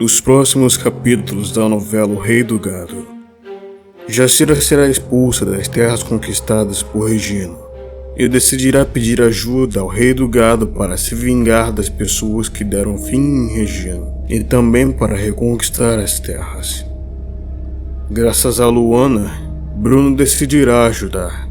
Nos próximos capítulos da novela O Rei do Gado, Jacira será expulsa das terras conquistadas por Regino e decidirá pedir ajuda ao Rei do Gado para se vingar das pessoas que deram fim em Regino e também para reconquistar as terras. Graças a Luana, Bruno decidirá ajudar.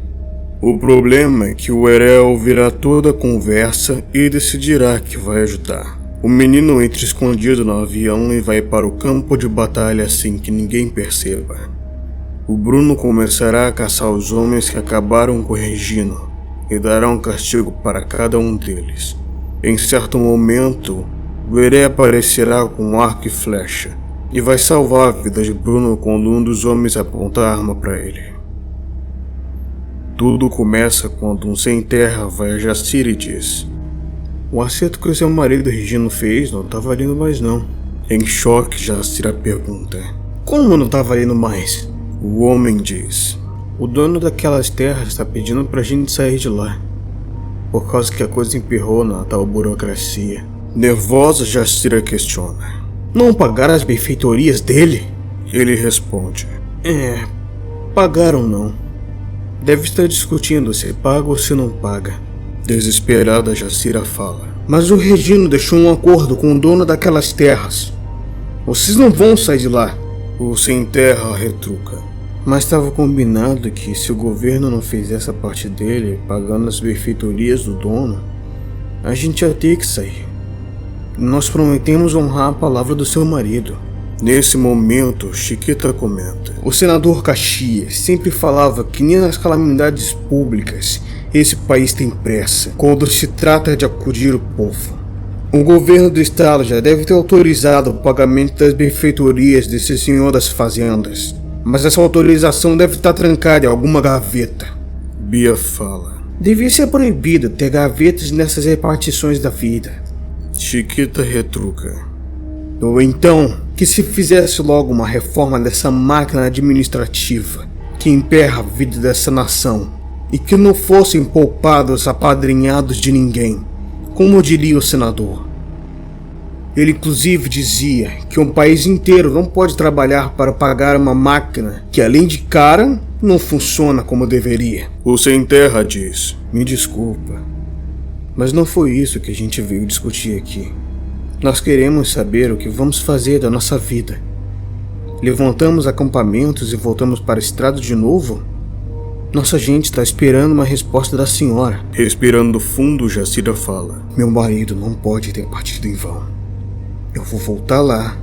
O problema é que o Erel ouvirá toda a conversa e decidirá que vai ajudar. O menino entra escondido no avião e vai para o campo de batalha assim que ninguém perceba. O Bruno começará a caçar os homens que acabaram com Regino e dará um castigo para cada um deles. Em certo momento, o Eré aparecerá com um arco e flecha e vai salvar a vida de Bruno quando um dos homens aponta a arma para ele. Tudo começa quando um sem-terra vai a Jacira e diz: "O acerto que o seu marido Regino fez não tá valendo mais não." Em choque, Jacira pergunta: "Como não tá valendo mais?" O homem diz: "O dono daquelas terras está pedindo pra gente sair de lá, por causa que a coisa emperrou na tal burocracia." Nervosa, Jacira questiona: "Não pagaram as benfeitorias dele?" Ele responde: Pagaram não. Deve estar discutindo se paga ou se não paga." Desesperada, Jacira fala: "Mas o Regino deixou um acordo com o dono daquelas terras. Vocês não vão sair de lá." O sem-terra retruca: "Mas estava combinado que se o governo não fizesse a parte dele, pagando as benfeitorias do dono, a gente ia ter que sair. Nós prometemos honrar a palavra do seu marido." Nesse momento, Chiquita comenta: "O senador Caxias sempre falava que nem nas calamidades públicas esse país tem pressa quando se trata de acudir o povo. O governo do estado já deve ter autorizado o pagamento das benfeitorias desse senhor das fazendas, mas essa autorização deve estar trancada em alguma gaveta." Bia fala: "Devia ser proibido ter gavetas nessas repartições da vida." Chiquita retruca: "Ou então, que se fizesse logo uma reforma dessa máquina administrativa que emperra a vida dessa nação e que não fossem poupados apadrinhados de ninguém, como diria o senador. Ele inclusive dizia que um país inteiro não pode trabalhar para pagar uma máquina que, além de cara, não funciona como deveria." O sem-terra diz: "Me desculpa, mas não foi isso que a gente veio discutir aqui. Nós queremos saber o que vamos fazer da nossa vida. Levantamos acampamentos e voltamos para a estrada de novo? Nossa gente está esperando uma resposta da senhora." Respirando fundo, Jacira fala: "Meu marido não pode ter partido em vão. Eu vou voltar lá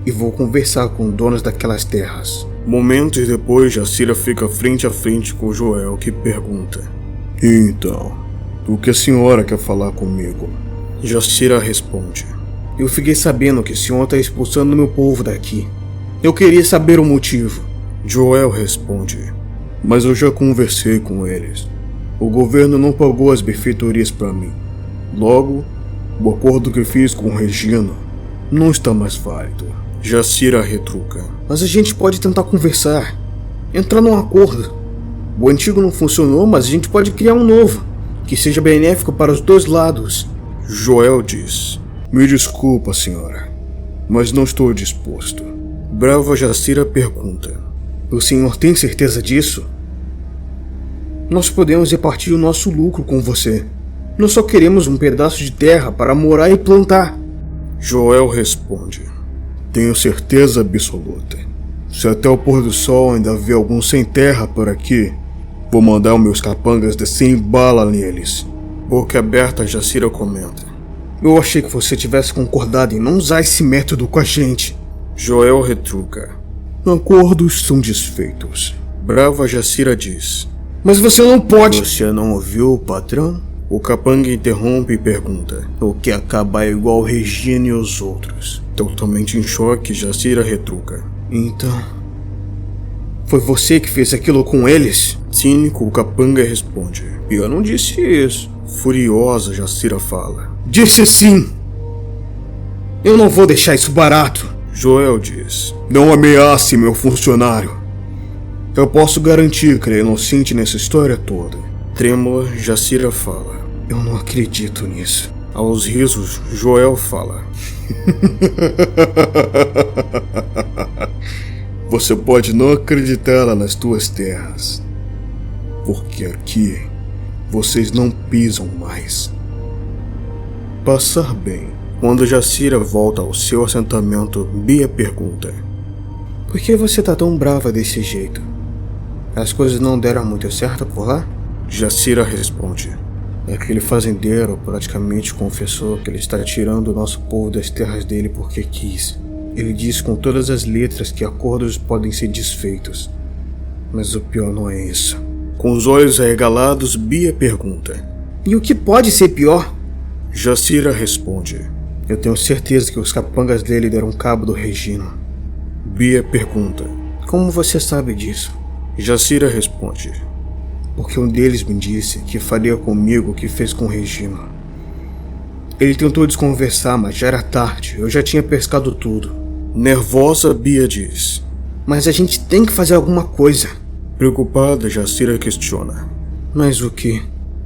e vou conversar com donos daquelas terras." Momentos depois, Jacira fica frente a frente com Joel, que pergunta: "Então, o que a senhora quer falar comigo?" Jacira responde: "Eu fiquei sabendo que o senhor está expulsando meu povo daqui. Eu queria saber o motivo." Joel responde: "Mas eu já conversei com eles. O governo não pagou as benfeitorias para mim. Logo, o acordo que fiz com o Regino não está mais válido." Jacira retruca: "Mas a gente pode tentar conversar, entrar num acordo. O antigo não funcionou, mas a gente pode criar um novo, que seja benéfico para os dois lados." Joel diz: "Me desculpa, senhora, mas não estou disposto." Brava, Jacira pergunta: "O senhor tem certeza disso?" "Nós podemos repartir o nosso lucro com você. Nós só queremos um pedaço de terra para morar e plantar." Joel responde: "Tenho certeza absoluta. Se até o pôr do sol ainda haver algum sem terra por aqui, vou mandar os meus capangas descer em bala neles." Boca aberta, Jacira comenta: "Eu achei que você tivesse concordado em não usar esse método com a gente." Joel retruca: "Acordos são desfeitos." Brava, Jacira diz: "Mas você não pode." "Você não ouviu, patrão?" O capanga interrompe e pergunta: "O que acaba é igual Regina e os outros." Totalmente em choque, Jacira retruca: "Então, foi você que fez aquilo com eles?" Cínico, o capanga responde: "Eu não disse isso." Furiosa, Jacira fala: "Disse sim! Eu não vou deixar isso barato." Joel diz: "Não ameace meu funcionário. Eu posso garantir que ele é inocente nessa história toda." Trêmula, Jacira fala: "Eu não acredito nisso." Aos risos, Joel fala: Você pode não acreditar nas tuas terras, porque aqui vocês não pisam mais. Passar bem. Quando Jacira volta ao seu assentamento, Bia pergunta: Por que você tá tão brava desse jeito? As coisas não deram muito certo por lá? Jacira responde: Aquele fazendeiro praticamente confessou que ele está tirando o nosso povo das terras dele porque quis. Ele diz com todas as letras que acordos podem ser desfeitos. Mas o pior não é isso. Com os olhos arregalados, Bia pergunta: E o que pode ser pior? Jacira responde: Eu tenho certeza que os capangas dele deram cabo do Regino. Bia pergunta: Como você sabe disso? Jacira responde: Porque um deles me disse que faria comigo o que fez com o Regino. Ele tentou desconversar, mas já era tarde, eu já tinha pescado tudo. Nervosa, Bia diz: Mas a gente tem que fazer alguma coisa. Preocupada, Jacira questiona: Mas o que?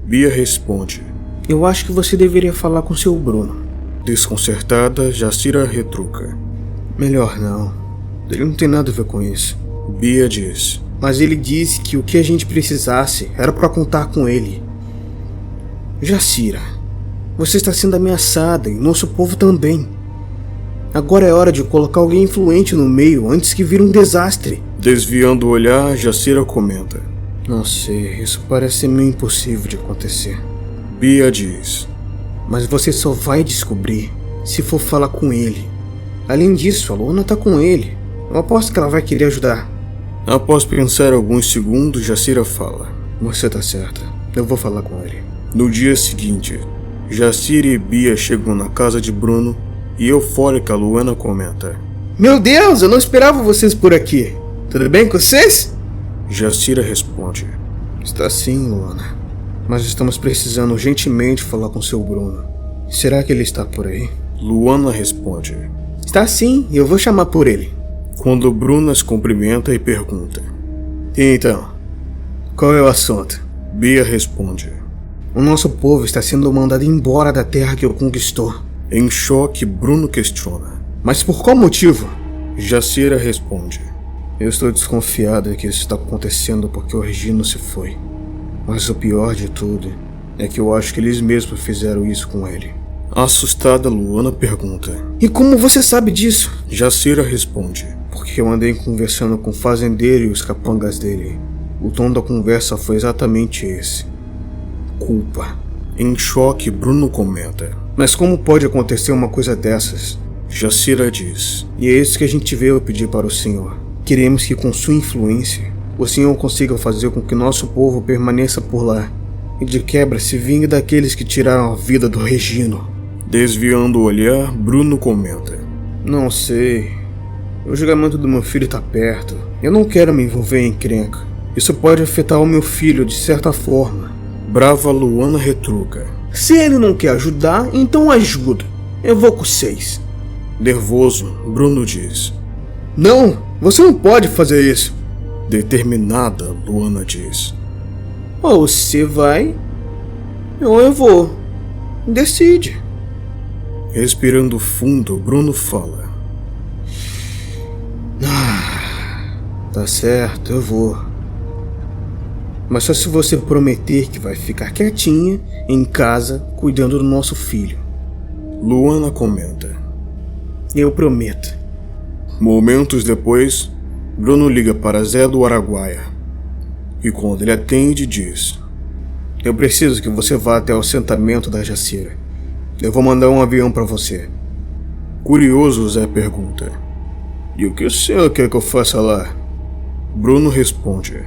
Bia responde: Eu acho que você deveria falar com seu Bruno. Desconcertada, Jacira retruca: Melhor não. Ele não tem nada a ver com isso. Bia diz: Mas ele disse que o que a gente precisasse era para contar com ele. Jacira, você está sendo ameaçada e nosso povo também. Agora é hora de colocar alguém influente no meio antes que vire um desastre. Desviando o olhar, Jacira comenta: Não sei, isso parece meio impossível de acontecer. Bia diz: Mas você só vai descobrir se for falar com ele. Além disso, a Luana tá com ele. Eu aposto que ela vai querer ajudar. Após pensar alguns segundos, Jacira fala: Você tá certa, eu vou falar com ele. No dia seguinte, Jacira e Bia chegam na casa de Bruno e eufórica Luana comenta: Meu Deus, eu não esperava vocês por aqui. Tudo bem com vocês? Jacira responde: Está sim, Luana. Mas estamos precisando urgentemente falar com seu Bruno. Será que ele está por aí? Luana responde: Está sim, eu vou chamar por ele. Quando Bruno as cumprimenta e pergunta: Então, qual é o assunto? Bia responde: O nosso povo está sendo mandado embora da terra que o conquistou. Em choque, Bruno questiona: Mas por qual motivo? Jacira responde: Eu estou desconfiada que isso está acontecendo porque o Regino se foi. Mas o pior de tudo é que eu acho que eles mesmos fizeram isso com ele. Assustada, Luana pergunta: E como você sabe disso? Jacira responde: Porque eu andei conversando com o fazendeiro e os capangas dele. O tom da conversa foi exatamente esse: culpa. Em choque, Bruno comenta: Mas como pode acontecer uma coisa dessas? Jacira diz: E é isso que a gente veio pedir para o senhor. Queremos que com sua influência o senhor consiga fazer com que nosso povo permaneça por lá e de quebra se vingue daqueles que tiraram a vida do Regino. Desviando o olhar, Bruno comenta: Não sei. O julgamento do meu filho está perto. Eu não quero me envolver em encrenca. Isso pode afetar o meu filho de certa forma. Brava, Luana retruca: Se ele não quer ajudar, então ajuda. Eu vou com vocês. Nervoso, Bruno diz: Não, você não pode fazer isso. Determinada, Luana diz: Ou você vai, ou eu vou. Decide. Respirando fundo, Bruno fala: Tá certo, eu vou. Mas só se você prometer que vai ficar quietinha em casa cuidando do nosso filho. Luana comenta: Eu prometo. Momentos depois, Bruno liga para Zé do Araguaia e quando ele atende diz: Eu preciso que você vá até o assentamento da Jacira. Eu vou mandar um avião para você. Curioso, Zé pergunta: E o que o senhor quer que eu faça lá? Bruno responde: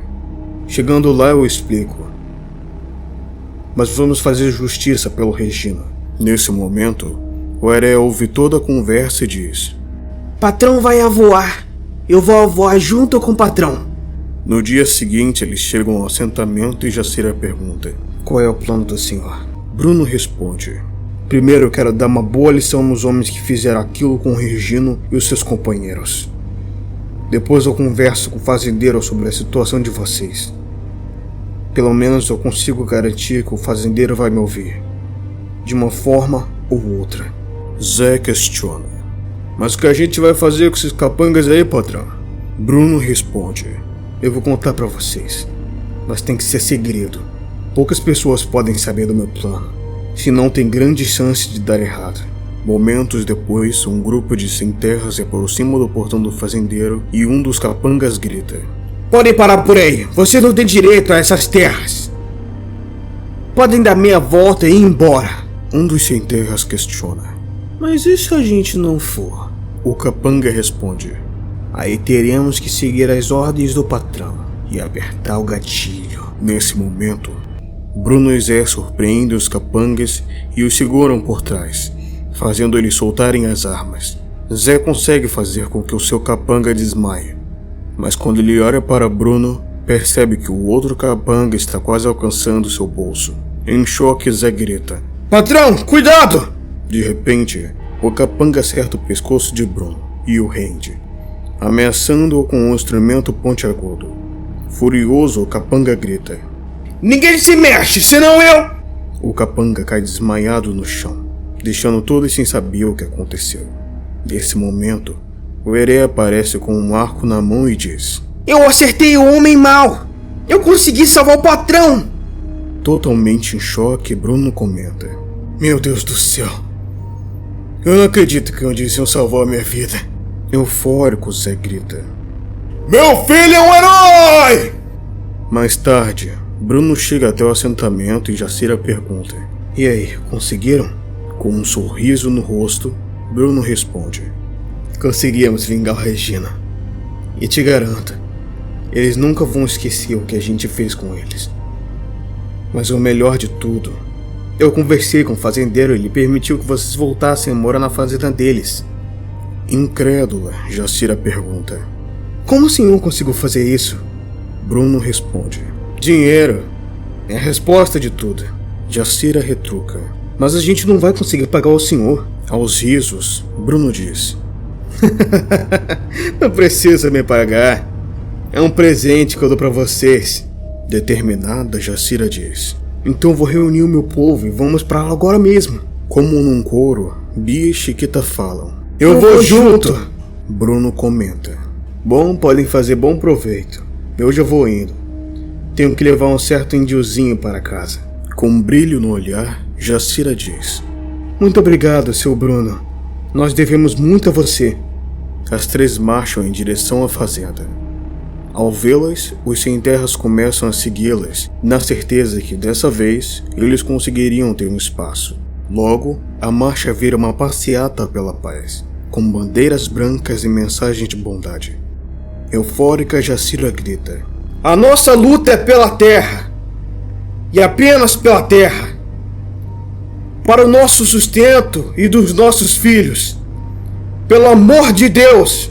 Chegando lá eu explico. Mas vamos fazer justiça pelo Regino. Nesse momento, o Heré ouve toda a conversa e diz: Patrão vai avoar. Eu vou avoar junto com o patrão. No dia seguinte, eles chegam ao assentamento e Jacira pergunta: Qual é o plano do senhor? Bruno responde: Primeiro eu quero dar uma boa lição nos homens que fizeram aquilo com o Regino e os seus companheiros. Depois eu converso com o fazendeiro sobre a situação de vocês. Pelo menos eu consigo garantir que o fazendeiro vai me ouvir. de uma forma ou outra. Zé questiona. Mas o que a gente vai fazer com esses capangas aí, patrão? Bruno responde. Eu vou contar pra vocês, mas tem que ser segredo. Poucas pessoas podem saber do meu plano, senão tem grande chance de dar errado. Momentos depois, um grupo de sem-terra se aproxima do portão do fazendeiro e um dos capangas grita: podem parar por aí, vocês não têm direito a essas terras. Podem dar meia volta e ir embora. Um dos sem-terras questiona: mas e se a gente não for? O capanga responde: aí teremos que seguir as ordens do patrão e apertar o gatilho. Nesse momento, Bruno e Zé surpreendem os capangas e os seguram por trás, fazendo eles soltarem as armas. Zé consegue fazer com que o seu capanga desmaie, mas quando ele olha para Bruno, percebe que o outro capanga está quase alcançando seu bolso. Em choque, Zé grita: patrão, cuidado! De repente, o capanga acerta o pescoço de Bruno e o rende, ameaçando-o com um instrumento pontiagudo. Furioso, o capanga grita: ninguém se mexe, senão eu... O capanga cai desmaiado no chão, deixando todos sem saber o que aconteceu. Nesse momento, o herê aparece com um arco na mão e diz: eu acertei o homem mau! Eu consegui salvar o patrão! Totalmente em choque, Bruno comenta: meu Deus do céu! Eu não acredito que um dia iam salvar a minha vida. Eufórico, Zé grita: meu filho é um herói! Mais tarde, Bruno chega até o assentamento e Jacira pergunta: e aí, conseguiram? Com um sorriso no rosto, Bruno responde: conseguimos vingar a Regina. E te garanto, eles nunca vão esquecer o que a gente fez com eles. Mas o melhor de tudo, eu conversei com o fazendeiro e ele permitiu que vocês voltassem a morar na fazenda deles. Incrédula, Jacira pergunta: como o senhor conseguiu fazer isso? Bruno responde: dinheiro é a resposta de tudo. Jacira retruca: mas a gente não vai conseguir pagar o senhor. Aos risos, Bruno diz: não precisa me pagar. É um presente que eu dou pra vocês. Determinada, Jacira diz: então vou reunir o meu povo e vamos pra lá agora mesmo. Como num coro, Bia e Chiquita falam: eu vou junto! Bruno comenta: bom, podem fazer bom proveito. Eu já vou indo. Tenho que levar um certo indiozinho para casa. Com um brilho no olhar, Jacira diz: muito obrigado, seu Bruno. Nós devemos muito a você. As três marcham em direção à fazenda. Ao vê-las, os sem-terras começam a segui-las, na certeza que dessa vez eles conseguiriam ter um espaço. Logo, a marcha vira uma passeata pela paz, com bandeiras brancas e mensagens de bondade. Eufórica, Jacira grita: a nossa luta é pela terra, e apenas pela terra, para o nosso sustento e dos nossos filhos. Pelo amor de Deus!